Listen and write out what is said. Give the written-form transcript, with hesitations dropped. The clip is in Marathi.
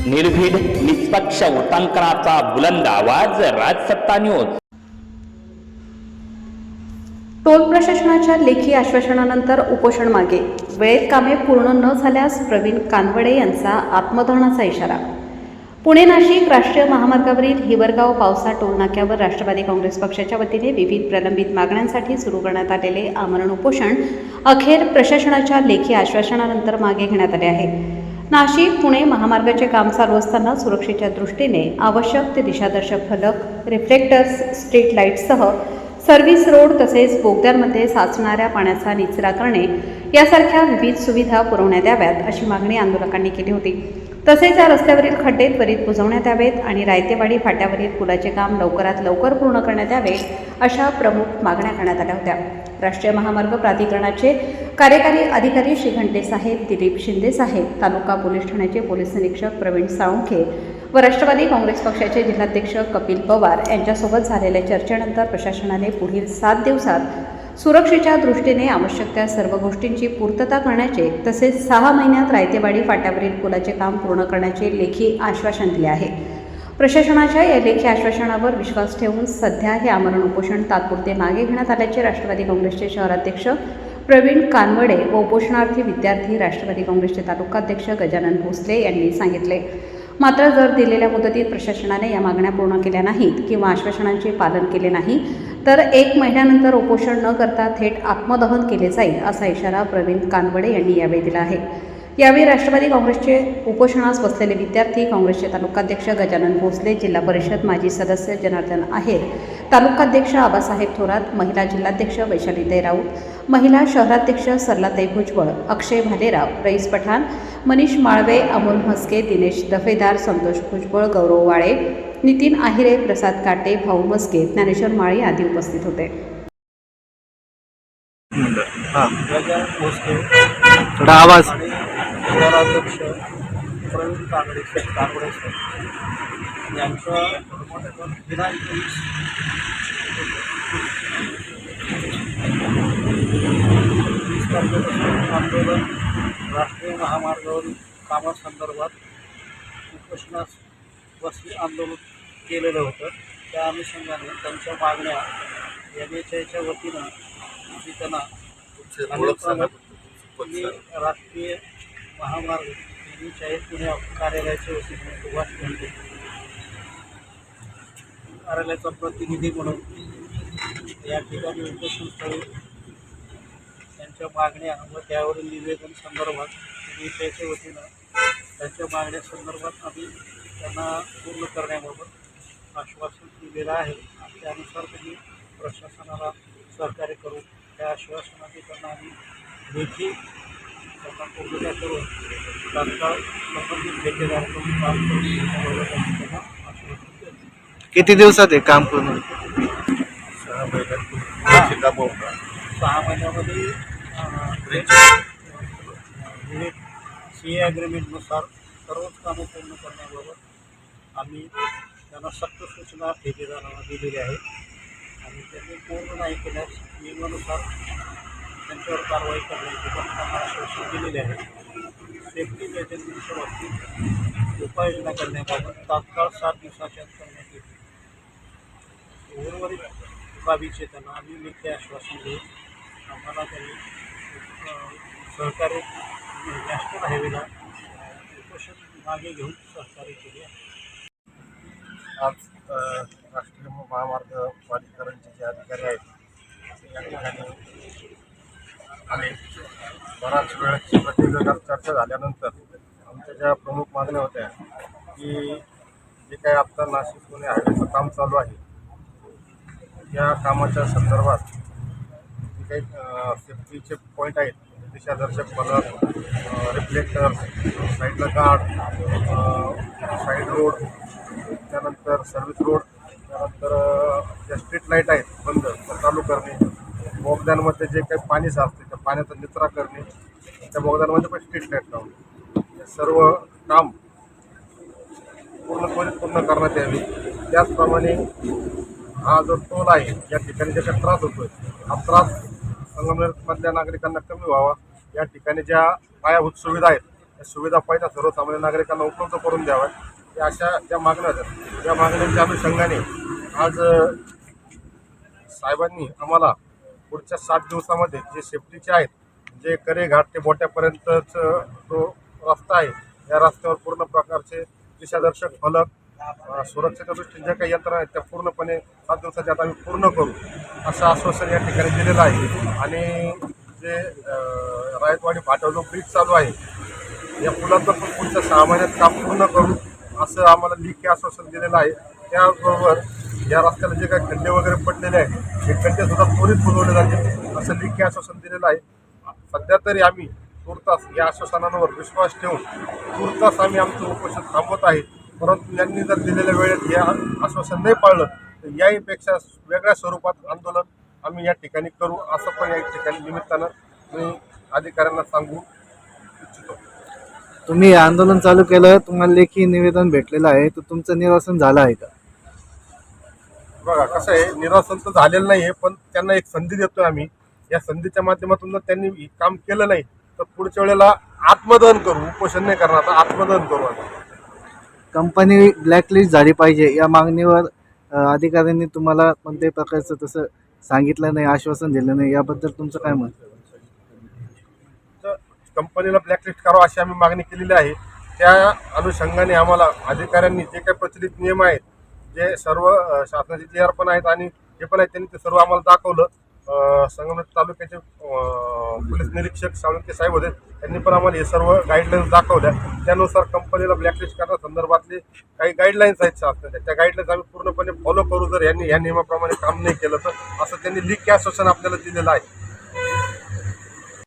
निर्भीड निष्पक्ष वृत्तांकनाचा बुलंद आवाज राजसत्ता न्यूज। टोल प्रशासनाच्या लेखी आश्वासनानंतर उपोषण मागे, वेळेत कामे पूर्ण न झाल्यास प्रवीण कानवडे यांचा आत्मदहनाचा इशारा। पुणे नाशिक राष्ट्रीय महामार्गावरील हिवरगाव पावसा टोल नाक्यावर राष्ट्रवादी काँग्रेस पक्षाच्या वतीने विविध प्रलंबित मागण्यांसाठी सुरू करण्यात आलेले आमरण उपोषण अखेर प्रशासनाच्या लेखी आश्वासनानंतर मागे घेण्यात आले आहे। नाशिक पुणे महामार्गाचे काम चालू असताना सुरक्षेच्या दृष्टीने आवश्यक ते दिशादर्शक फलक, रिफ्लेक्टर्स, स्ट्रीट लाईट्ससह सर्व्हिस रोड तसेच बोगद्यांमध्ये साचणाऱ्या पाण्याचा निचरा करणे यासारख्या विविध सुविधा पुरवण्यात याव्यात अशी मागणी आंदोलकांनी केली होती। तसेच या रस्त्यावरील खड्डे त्वरित बुजवण्यात यावेत आणि रायतेवाडी फाट्यावरील पुलाचे काम लवकरात लवकर पूर्ण करण्यात यावे अशा प्रमुख मागण्या करण्यात आल्या होत्या। राष्ट्रीय महामार्ग प्राधिकरणाचे कार्यकारी अधिकारी श्री घंटे साहेब, दिलीप शिंदे साहेब, तालुका पोलीस ठाण्याचे पोलीस निरीक्षक प्रवीण साळुंखे व राष्ट्रवादी काँग्रेस पक्षाचे जिल्हाध्यक्ष कपिल पवार यांच्यासोबत झालेल्या चर्चेनंतर प्रशासनाने पुढील 7 दिवसात सुरक्षेच्या दृष्टीने आवश्यक त्या सर्व गोष्टींची पूर्तता करण्याचे तसेच 6 महिन्यात रायतेवाडी फाट्यावरील पुलाचे काम पूर्ण करण्याचे लेखी आश्वासन दिले आहे। प्रशासनाच्या या लेखी आश्वासनावर विश्वास ठेवून सध्या हे आमरण उपोषण तात्पुरते मागे घेण्यात आल्याचे राष्ट्रवादी काँग्रेसचे शहराध्यक्ष प्रवीण कानवडे व उपोषणार्थी विद्यार्थी राष्ट्रवादी काँग्रेसचे तालुकाध्यक्ष गजानन भोसले यांनी सांगितले। मात्र जर दिलेल्या मुदतीत प्रशासनाने या मागण्या पूर्ण केल्या नाहीत किंवा आश्वासनांचे पालन केले नाही तर 1 महिन्यानंतर उपोषण न करता थेट आत्मदहन केले जाईल असा इशारा प्रवीण कानवडे यांनी यावेळी दिला आहे। यावेळी राष्ट्रवादी काँग्रेसचे उपोषणास बसलेले विद्यार्थी, काँग्रेसचे तालुकाध्यक्ष गजानन भोसले, जिल्हा परिषद माजी सदस्य जनार्दन आहेर, तालुकाध्यक्ष आबासाहेब थोरात, महिला जिल्हाध्यक्ष वैशालीताई राऊत, महिला शहराध्यक्ष सरलाताई भुजबळ, अक्षय भालेराव, रईस पठाण, मनीष माळवे, अमोल म्हस्के, दिनेश दफेदार, संतोष भुजबळ, गौरव वाळे, नितीन आहिरे, प्रसाद काटे, भाऊ म्हस्के, ज्ञानेश्वर माळी आदी उपस्थित होते। थोडा आवाज। शहराध्यक्ष प्रवीण कानवडे यांचं दिनांक 20 तारखेपासून आंदोलन राष्ट्रीय महामार्गावरील कामासंदर्भात उपोषणास बसले आंदोलन केलेलं होतं। त्या अनुषंगाने त्यांच्या मागण्या NHAच्या वतीनं मी त्यांना राष्ट्रीय महामार्ग NHA पुणे कार्यालयाच्या वतीने सुभाष घंटे कार्यालयाचा प्रतिनिधी म्हणून या ठिकाणी उपोषणस्थळी त्यांच्या मागण्या व त्यावरील निवेदन संदर्भात NHAच्या वतीनं त्यांच्या मागण्या संदर्भात आम्ही त्यांना पूर्ण करण्याबाबत आश्वासन दिलेलं आहे। त्यानुसार त्यांनी प्रशासनाला सहकार्य करू त्या आश्वासनाने त्यांना आम्ही लेखी त्यांना पूर्ण करून तात्काळ संबंधित ठेकेदाराकडून काम करून त्यांना आश्वासन देऊ। किती दिवसात हे काम पूर्ण? 6 महिन्यामध्ये CA ॲग्रीमेंटनुसार सर्वच कामं पूर्ण करण्याबाबत आम्ही त्यांना सक्त सूचना ठेकेदारांना दिलेल्या आहेत आणि त्यांनी पूर्ण नाही केल्यास नियमानुसार त्यांच्यावर कारवाई करण्याची पण त्यांना आश्वासन दिलेले आहे। सेफ्टी मेजरमेंटच्या बाबतीत उपाययोजना करण्याबाबत तात्काळ 7 दिवसाच्या आत करण्यात येईल। उर्वरित बाबीचे त्यांना आम्ही लेखी आश्वासन देऊ। आम्हाला त्यांनी सहकार्य नॅशनल हायवेला उपोषण मागे घेऊन सहकार्य केले आहे। आज राष्ट्रीय महामार्ग प्राधिकरणचे जे अधिकारी आहेत या ठिकाणी आणि बराच वेळची प्रत्येक चर्चा झाल्यानंतर आमच्या ज्या प्रमुख मागण्या होत्या की जे काही आत्ता नाशिक पुणे हायवेचं काम चालू आहे या कामाच्या संदर्भात जे काही सेफ्टीचे पॉईंट आहेत, दिशादर्शक फलक, रिफ्लेक्टर, साईडला गार्ड, साईड रोड, त्यानंतर सर्व्हिस रोड, त्यानंतर ज्या स्ट्रीट लाईट आहेत बंद चालू करणे, बोगद्यांमध्ये जे काही पाणी साचते त्या पाण्याचा निचरा करणे, त्या बोगद्यांमध्ये पण स्ट्रीट लाईट लावणे, हे सर्व काम पूर्ण करण्यात यावे। त्याचप्रमाणे हा जो टोल आहे या ठिकाणी ज्याचा त्रास होतोय हा त्रास संगमनेरमधल्या नागरिकांना कमी व्हावा, या ठिकाणी ज्या पायाभूत सुविधा आहेत या सुविधा पहिल्या सर्वसामान्य नागरिकांना उपलब्ध करून द्याव्या. या अशा ज्या मागण्या आहेत या मागण्यांच्या अनुषंगाने आज साहेबांनी आम्हाला पुढच्या 7 दिवसामध्ये जे सेफ्टीचे आहेत, जे करे घाट ते बोट्यापर्यंतच तो रस्ता आहे, या रस्त्यावर पूर्ण प्रकारचे दिशादर्शक फलक, सुरक्षेच्या दृष्टीने जे काही यंत्रणा आहेत त्या पूर्णपणे 7 दिवसाच्या आत आम्ही पूर्ण करू असं आश्वासन या ठिकाणी दिलेलं आहे. आणि जे रायतवाडी फाट्यावर जो ब्रिज चालू आहे या पुलाचं पण पुढच्या 6 महिन्यात काम पूर्ण करू असं आम्हाला लेखी आश्वासन दिलेलं आहे. त्याचबरोबर या रस्त्याला जे काही खड्डे वगैरे पडलेले आहेत हे खड्डे सुद्धा त्वरित बुजवले जातील असं लेखी आश्वासन दिलेलं आहे. सध्या तरी आम्ही तुर्तास या आश्वासनांवर विश्वास ठेवून तुर्तास आम्ही आमचं उपोषण थांबवत आहे. परंतु यांनी जर दिलेल्या वेळेत हे आश्वासन नाही पाळलं तर याहीपेक्षा वेगळ्या स्वरूपात आंदोलन आम्ही या ठिकाणी करू असं पण या ठिकाणी निमित्तानं मी अधिकाऱ्यांना सांगू इच्छितो. तुम्ही हे आंदोलन चालू केलं, तुम्हाला लेखी निवेदन भेटलेलं आहे, तर तुमचं निरसन झालं आहे का? बघा कसं आहे, निरसन तर झालेलं नाही आहे, पण त्यांना एक संधी देतोय आम्ही. या संधीच्या माध्यमातून जर त्यांनी काम केलं नाही तर पुढच्या वेळेला आत्मदहन करू. उपोषण नाही करणार, आता आत्मदहन करू. आता कंपनी ब्लॅकलिस्ट झाली पाहिजे या मागणीवर अधिकाऱ्यांनी तुम्हाला कोणत्याही प्रकारचं तसं सांगितलं नाही, आश्वासन दिलं नाही, याबद्दल तुमचं काय मत? तर कंपनीला ब्लॅकलिस्ट करावं अशी आम्ही मागणी केलेली आहे. त्या अनुषंगाने आम्हाला अधिकाऱ्यांनी जे काही प्रचलित नियम आहेत, जे सर्व शासनाचे जे पण आहेत आणि जे पण आहेत त्यांनी ते सर्व आम्हाला दाखवलं. संगमनेर तालुक्याचे पोलीस निरीक्षक साळुंके साहेब होते, त्यांनी पण आम्हाला हे सर्व गाईडलाईन्स दाखवल्या. त्यानुसार कंपनीला ब्लॅकलिस्ट करण्यासंदर्भातले काही गाईडलाईन्स आहेत शासनाच्या, त्या गाईडलाईन्स आम्ही पूर्णपणे फॉलो करू जर यांनी या नियमाप्रमाणे काम नाही केलं तर, असं त्यांनी लेखी आश्वासन आपल्याला दिलेलं आहे.